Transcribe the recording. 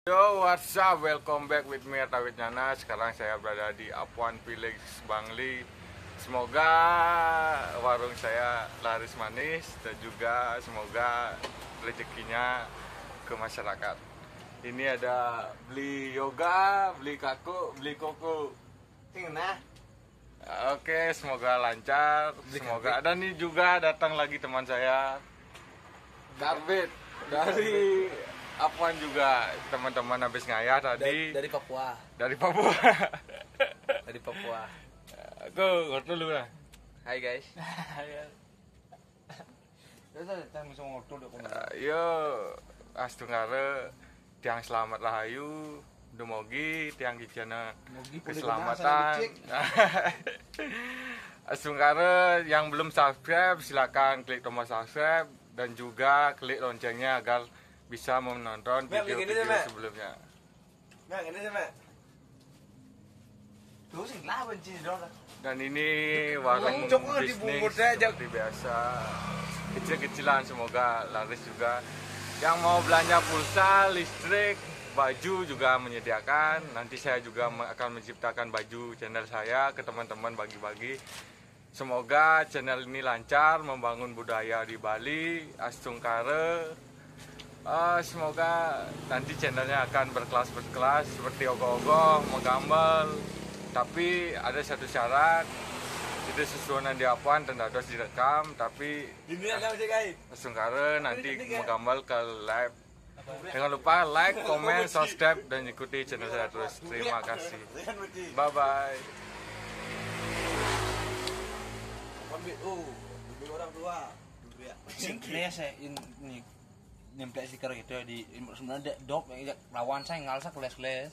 Yo, what's up? Welcome back with me Tawid Nyana. Sekarang saya berada di Apuan Village Bangli. Semoga warung saya laris manis dan juga semoga rezekinya ke masyarakat. Ini ada beli yoga, beli kaku, beli koko. Nah, Oke, semoga lancar. Semoga dan ini juga datang lagi teman saya David dari Apuan juga, teman-teman habis ngayah tadi dari Papua. dari Papua. Dari Papua. Aku ngotot dulu lah. Hai guys. Yo, astungare tiang selamat rahayu, dumogi tiang kijana keselamatan. Astungare yang belum subscribe silakan klik tombol subscribe dan juga klik loncengnya agar bisa menonton video-video sebelumnya. Nah, ini sama. Tuh sing lah benci dong. Dan ini warung bisnis seperti biasa, kecil-kecilan, semoga laris juga. Yang mau belanja pulsa, listrik, baju juga menyediakan. Nanti saya juga akan menciptakan baju channel saya ke teman-teman bagi-bagi. Semoga channel ini lancar membangun budaya di Bali, Astungkare. Semoga nanti channelnya akan berkelas seperti ogoh-ogoh, menggambal. Tapi ada satu syarat, itu sesuatu di Apuan dan harus direkam. Tapi Astungkare nanti menggambal ke live. Jangan lupa like, komen, subscribe dan ikuti channel saya terus. Terima kasih. Bye bye. Orang tua. Singkirnya saya ini nemplek stiker gitu di sebenarnya dok lawan saya ngalsa keles-keles.